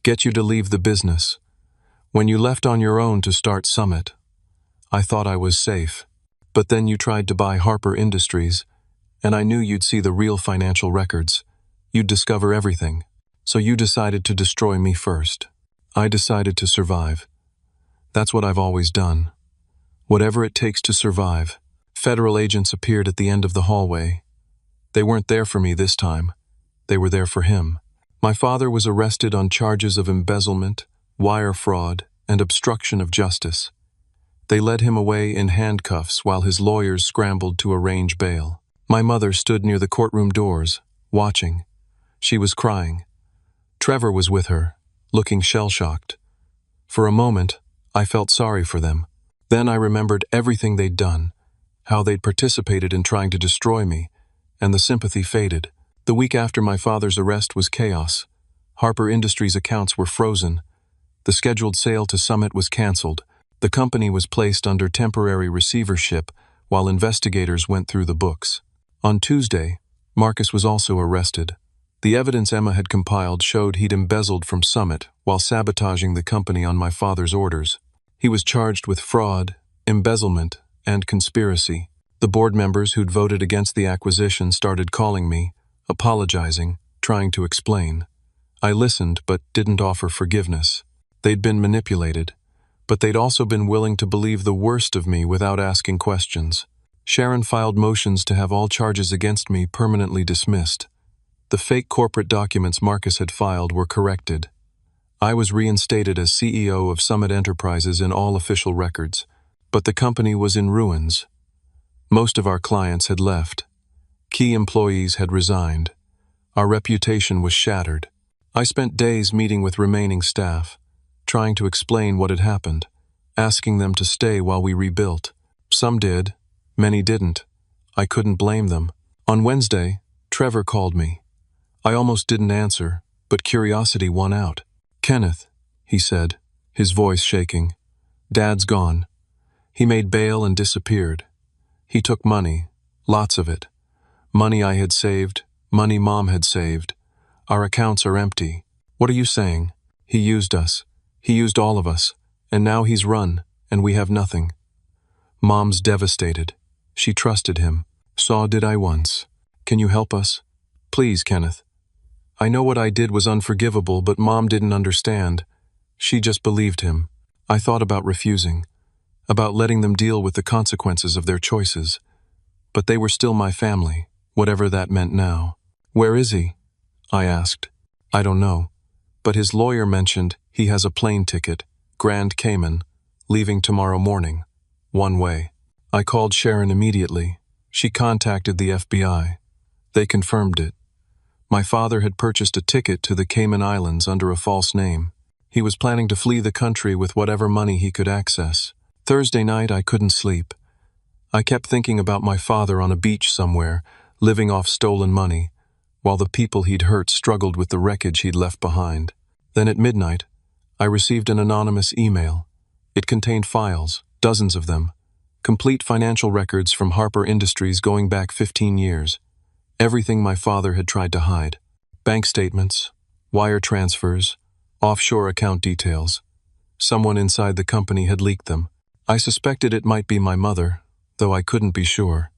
get you to leave the business. When you left on your own to start Summit, I thought I was safe. But then you tried to buy Harper Industries, and I knew you'd see the real financial records. You'd discover everything. So you decided to destroy me first. I decided to survive. That's what I've always done. Whatever it takes to survive." Federal agents appeared at the end of the hallway. They weren't there for me this time. They were there for him. My father was arrested on charges of embezzlement, wire fraud, and obstruction of justice. They led him away in handcuffs while his lawyers scrambled to arrange bail. My mother stood near the courtroom doors, watching. She was crying. Trevor was with her, looking shell-shocked. For a moment, I felt sorry for them. Then I remembered everything they'd done, how they'd participated in trying to destroy me, and the sympathy faded. The week after my father's arrest was chaos. Harper Industries' accounts were frozen. The scheduled sale to Summit was canceled. The company was placed under temporary receivership while investigators went through the books. On Tuesday, Marcus was also arrested. The evidence Emma had compiled showed he'd embezzled from Summit while sabotaging the company on my father's orders. He was charged with fraud, embezzlement, and conspiracy. The board members who'd voted against the acquisition started calling me, apologizing, trying to explain. I listened but didn't offer forgiveness. They'd been manipulated, but they'd also been willing to believe the worst of me without asking questions. Sharon filed motions to have all charges against me permanently dismissed. The fake corporate documents Marcus had filed were corrected. I was reinstated as CEO of Summit Enterprises in all official records, but the company was in ruins. Most of our clients had left. Key employees had resigned. Our reputation was shattered. I spent days meeting with remaining staff, trying to explain what had happened, asking them to stay while we rebuilt. Some did, many didn't. I couldn't blame them. On Wednesday, Trevor called me. I almost didn't answer, but curiosity won out. "Kenneth," he said, his voice shaking. "Dad's gone. He made bail and disappeared. He took money, lots of it. Money I had saved, money Mom had saved. Our accounts are empty. What are you saying? He used us. He used all of us. And now he's run, and we have nothing." Mom's devastated. She trusted him. "So did I once. Can you help us? Please, Kenneth. I know what I did was unforgivable, but Mom didn't understand. She just believed him. I thought about refusing, about letting them deal with the consequences of their choices. But they were still my family, whatever that meant now." "Where is he?" I asked. "I don't know, but his lawyer mentioned he has a plane ticket, Grand Cayman, leaving tomorrow morning, one way." I called Sharon immediately. She contacted the FBI. They confirmed it. My father had purchased a ticket to the Cayman Islands under a false name. He was planning to flee the country with whatever money he could access. Thursday night, I couldn't sleep. I kept thinking about my father on a beach somewhere, living off stolen money, while the people he'd hurt struggled with the wreckage he'd left behind. Then at midnight, I received an anonymous email. It contained files, dozens of them, complete financial records from Harper Industries going back 15 years. Everything my father had tried to hide. Bank statements, wire transfers, offshore account details. Someone inside the company had leaked them. I suspected it might be my mother, though I couldn't be sure.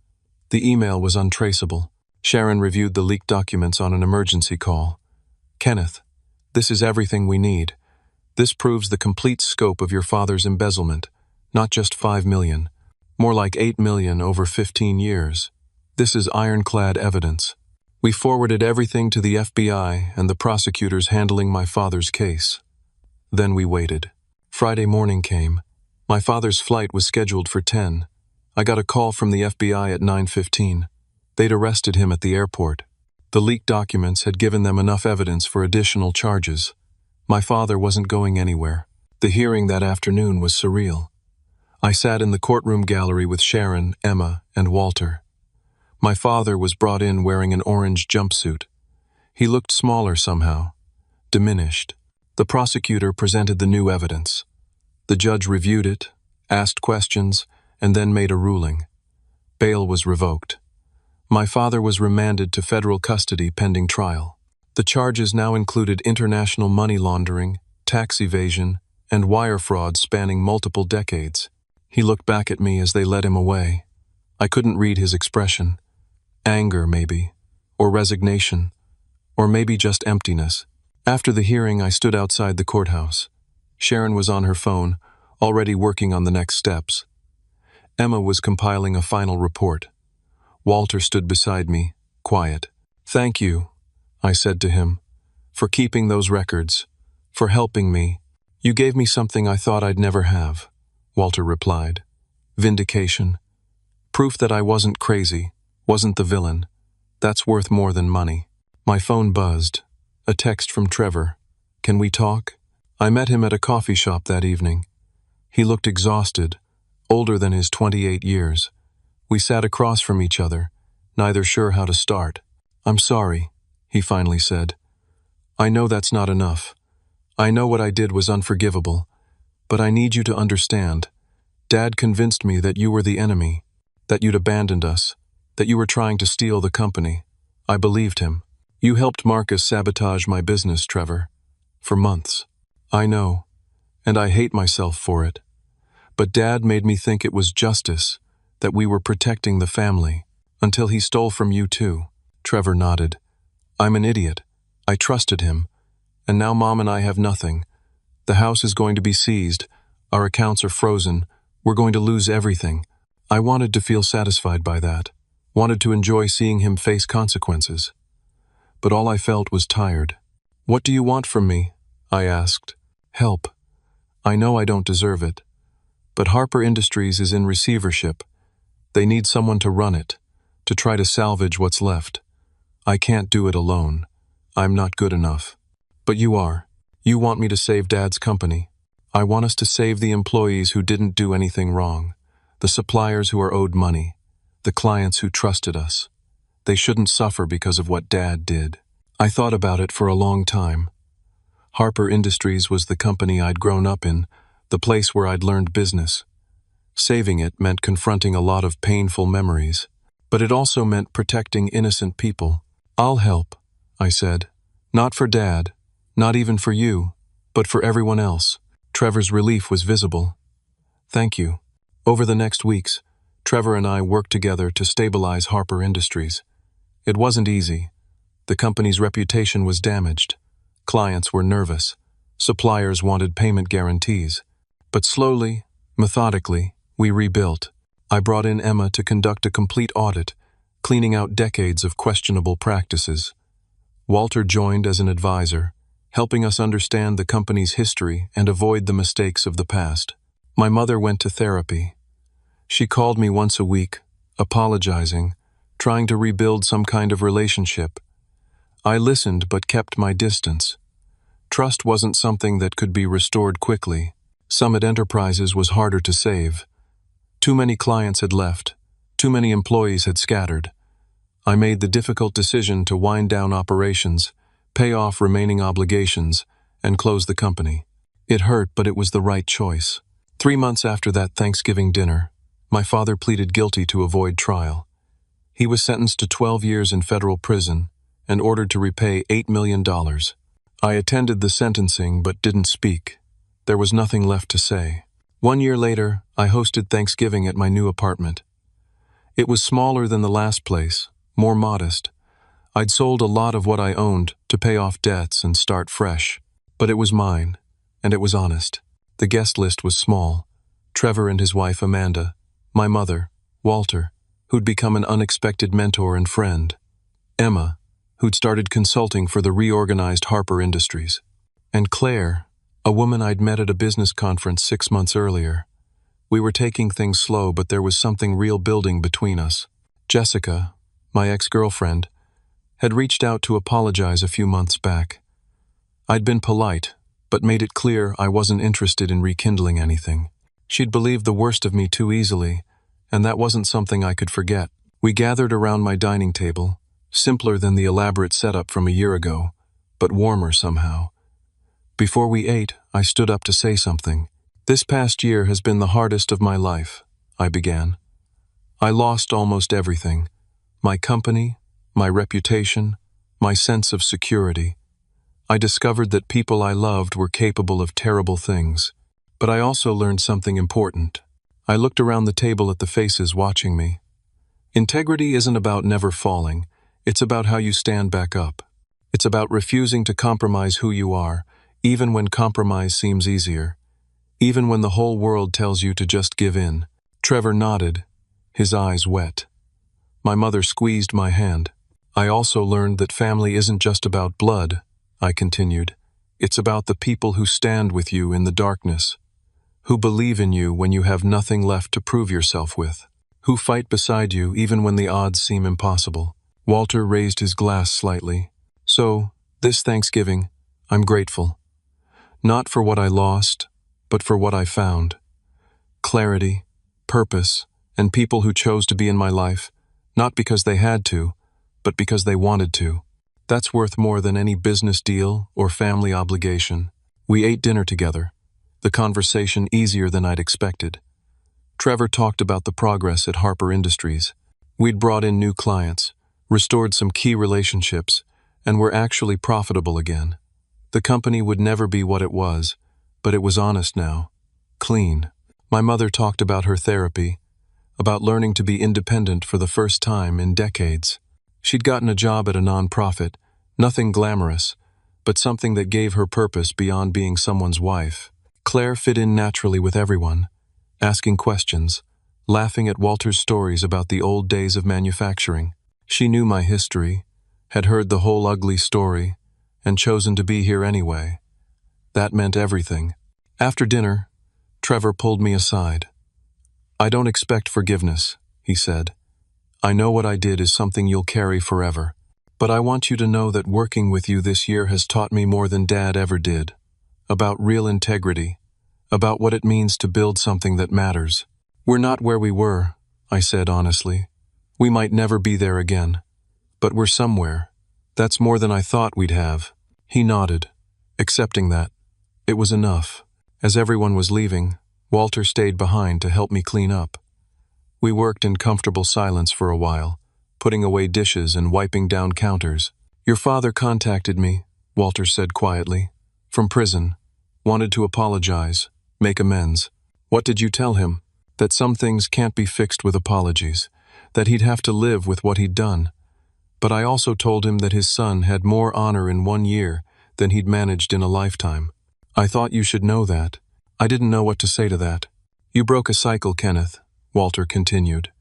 The email was untraceable. Sharon reviewed the leaked documents on an emergency call. "Kenneth, this is everything we need. This proves the complete scope of your father's embezzlement, not just 5 million, more like 8 million over 15 years. This is ironclad evidence." We forwarded everything to the FBI and the prosecutors handling my father's case. Then we waited. Friday morning came. My father's flight was scheduled for 10. I got a call from the FBI at 9:15. They'd arrested him at the airport. The leaked documents had given them enough evidence for additional charges. My father wasn't going anywhere. The hearing that afternoon was surreal. I sat in the courtroom gallery with Sharon, Emma, and Walter. My father was brought in wearing an orange jumpsuit. He looked smaller somehow, diminished. The prosecutor presented the new evidence. The judge reviewed it, asked questions, and then made a ruling. Bail was revoked. My father was remanded to federal custody pending trial. The charges now included international money laundering, tax evasion, and wire fraud spanning multiple decades. He looked back at me as they led him away. I couldn't read his expression. Anger, maybe, or resignation, or maybe just emptiness. After the hearing, I stood outside the courthouse. Sharon was on her phone, already working on the next steps. Emma was compiling a final report. Walter stood beside me, quiet. "Thank you," I said to him, "for keeping those records, for helping me. You gave me something I thought I'd never have," Walter replied. "Vindication. Proof that I wasn't crazy, wasn't the villain. That's worth more than money." My phone buzzed. A text from Trevor. "Can we talk?" I met him at a coffee shop that evening. He looked exhausted, older than his 28 years. We sat across from each other, neither sure how to start. "I'm sorry," he finally said. "I know that's not enough. I know what I did was unforgivable, but I need you to understand. Dad convinced me that you were the enemy, that you'd abandoned us, that you were trying to steal the company. I believed him. You helped Marcus sabotage my business, Trevor. For months. I know, and I hate myself for it. But Dad made me think it was justice, that we were protecting the family, until he stole from you too." Trevor nodded. "I'm an idiot. I trusted him. And now Mom and I have nothing. The house is going to be seized. Our accounts are frozen. We're going to lose everything. I wanted to feel satisfied by that. Wanted to enjoy seeing him face consequences. but all I felt was tired. "What do you want from me?" I asked. "Help. I know I don't deserve it. But Harper Industries is in receivership. They need someone to run it, to try to salvage what's left. I can't do it alone. I'm not good enough. But you are. You want me to save Dad's company. I want us to save the employees who didn't do anything wrong, the suppliers who are owed money, the clients who trusted us. They shouldn't suffer because of what Dad did." I thought about it for a long time. Harper Industries was the company I'd grown up in, the place where I'd learned business. Saving it meant confronting a lot of painful memories, but it also meant protecting innocent people. "I'll help," I said. "Not for Dad, not even for you, but for everyone else." Trevor's relief was visible. "Thank you." Over the next weeks, Trevor and I worked together to stabilize Harper Industries. It wasn't easy. The company's reputation was damaged. Clients were nervous. Suppliers wanted payment guarantees. But slowly, methodically, we rebuilt. I brought in Emma to conduct a complete audit, cleaning out decades of questionable practices. Walter joined as an advisor, helping us understand the company's history and avoid the mistakes of the past. My mother went to therapy. She called me once a week, apologizing, trying to rebuild some kind of relationship. I listened but kept my distance. Trust wasn't something that could be restored quickly. Summit Enterprises was harder to save. Too many clients had left. Too many employees had scattered. I made the difficult decision to wind down operations, pay off remaining obligations, and close the company. It hurt, but it was the right choice. 3 months after that Thanksgiving dinner, my father pleaded guilty to avoid trial. He was sentenced to 12 years in federal prison and ordered to repay $8 million. I attended the sentencing but didn't speak. There was nothing left to say. 1 year later, I hosted Thanksgiving at my new apartment. It was smaller than the last place, more modest. I'd sold a lot of what I owned to pay off debts and start fresh. But it was mine, and it was honest. The guest list was small. Trevor and his wife Amanda, my mother, Walter, who'd become an unexpected mentor and friend, Emma, who'd started consulting for the reorganized Harper Industries, and Claire, a woman I'd met at a business conference 6 months earlier. We were taking things slow, but there was something real building between us. Jessica, my ex-girlfriend, had reached out to apologize a few months back. I'd been polite, but made it clear I wasn't interested in rekindling anything. She'd believed the worst of me too easily, and that wasn't something I could forget. We gathered around my dining table, simpler than the elaborate setup from a year ago, but warmer somehow. Before we ate, I stood up to say something. "This past year has been the hardest of my life," I began. "I lost almost everything. My company, my reputation, my sense of security. I discovered that people I loved were capable of terrible things. But I also learned something important." I looked around the table at the faces watching me. Integrity isn't about never falling. It's about how you stand back up. It's about refusing to compromise who you are, even when compromise seems easier. Even when the whole world tells you to just give in. Trevor nodded, his eyes wet. My mother squeezed my hand. "I also learned that family isn't just about blood," I continued. "It's about the people who stand with you in the darkness, who believe in you when you have nothing left to prove yourself with, who fight beside you even when the odds seem impossible." Walter raised his glass slightly. "So, this Thanksgiving, I'm grateful. Not for what I lost, but for what I found. Clarity, purpose, and people who chose to be in my life, not because they had to, but because they wanted to. That's worth more than any business deal or family obligation." We ate dinner together, the conversation easier than I'd expected. Trevor talked about the progress at Harper Industries. We'd brought in new clients, restored some key relationships, and were actually profitable again. The company would never be what it was, but it was honest now, clean. My mother talked about her therapy, about learning to be independent for the first time in decades. She'd gotten a job at a nonprofit, nothing glamorous, but something that gave her purpose beyond being someone's wife. Claire fit in naturally with everyone, asking questions, laughing at Walter's stories about the old days of manufacturing. She knew my history, had heard the whole ugly story, and chosen to be here anyway. That meant everything. After dinner, Trevor pulled me aside. "I don't expect forgiveness," he said. "I know what I did is something you'll carry forever. But I want you to know that working with you this year has taught me more than Dad ever did. About real integrity. About what it means to build something that matters. We're not where we were," I said honestly. "We might never be there again. But we're somewhere. That's more than I thought we'd have." He nodded, accepting that. It was enough. As everyone was leaving, Walter stayed behind to help me clean up. We worked in comfortable silence for a while, putting away dishes and wiping down counters. "Your father contacted me," Walter said quietly, "from prison. Wanted to apologize, make amends." "What did you tell him?" "That some things can't be fixed with apologies, that he'd have to live with what he'd done. But I also told him that his son had more honor in 1 year than he'd managed in a lifetime. I thought you should know that." I didn't know what to say to that. "You broke a cycle, Kenneth," Walter continued.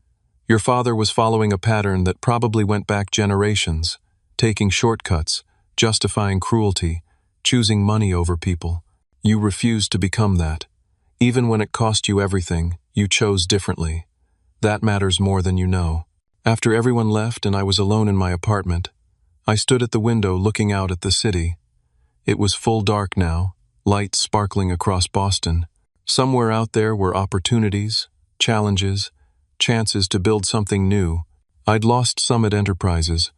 "Your father was following a pattern that probably went back generations, taking shortcuts, justifying cruelty, choosing money over people. You refused to become that. Even when it cost you everything, you chose differently. That matters more than you know." After everyone left and I was alone in my apartment, I stood at the window looking out at the city. It was full dark now, lights sparkling across Boston. Somewhere out there were opportunities, challenges, chances to build something new. I'd lost Summit Enterprises,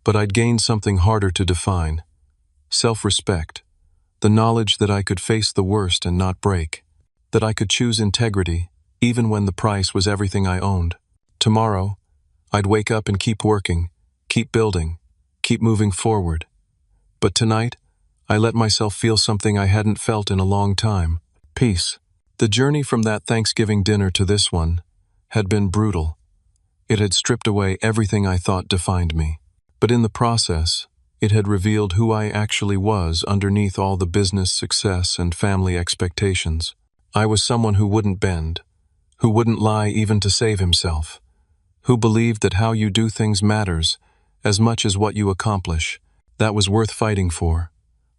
but I'd gained something harder to define. Self-respect. The knowledge that I could face the worst and not break. That I could choose integrity, even when the price was everything I owned. Tomorrow, I'd wake up and keep working, keep building, keep moving forward. But tonight, I let myself feel something I hadn't felt in a long time. Peace. The journey from that Thanksgiving dinner to this one had been brutal. It had stripped away everything I thought defined me. But in the process, it had revealed who I actually was underneath all the business success and family expectations. I was someone who wouldn't bend, who wouldn't lie even to save himself, who believed that how you do things matters as much as what you accomplish. That was worth fighting for,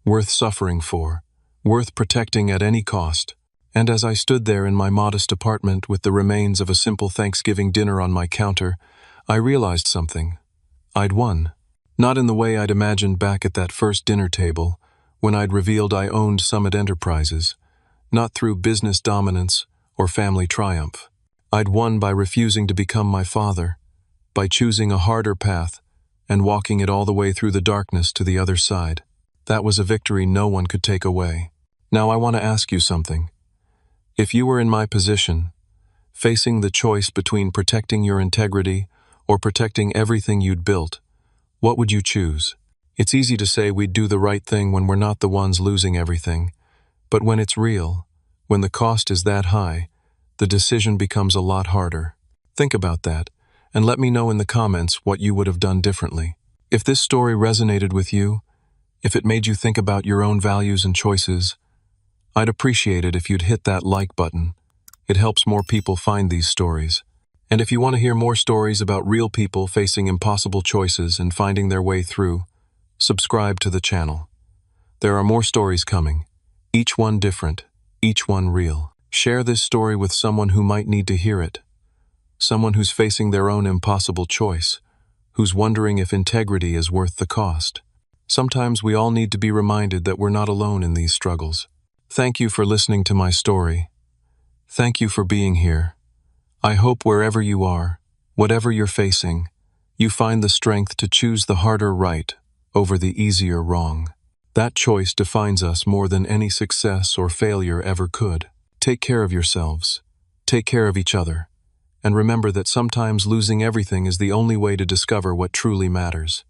worth suffering for, worth protecting at any cost. And as I stood there in my modest apartment with the remains of a simple Thanksgiving dinner on my counter, I realized something. I'd won. Not in the way I'd imagined back at that first dinner table, when I'd revealed I owned Summit Enterprises. Not through business dominance or family triumph. I'd won by refusing to become my father, by choosing a harder path and walking it all the way through the darkness to the other side. That was a victory no one could take away. Now I want to ask you something. If you were in my position, facing the choice between protecting your integrity or protecting everything you'd built, what would you choose? It's easy to say we'd do the right thing when we're not the ones losing everything, but when it's real, when the cost is that high, the decision becomes a lot harder. Think about that, and let me know in the comments what you would have done differently. If this story resonated with you, if it made you think about your own values and choices, I'd appreciate it if you'd hit that like button. It helps more people find these stories. And if you want to hear more stories about real people facing impossible choices and finding their way through, subscribe to the channel. There are more stories coming, each one different, each one real. Share this story with someone who might need to hear it. Someone who's facing their own impossible choice, who's wondering if integrity is worth the cost. Sometimes we all need to be reminded that we're not alone in these struggles. Thank you for listening to my story. Thank you for being here. I hope wherever you are, whatever you're facing, you find the strength to choose the harder right over the easier wrong. That choice defines us more than any success or failure ever could. Take care of yourselves. Take care of each other. And remember that sometimes losing everything is the only way to discover what truly matters.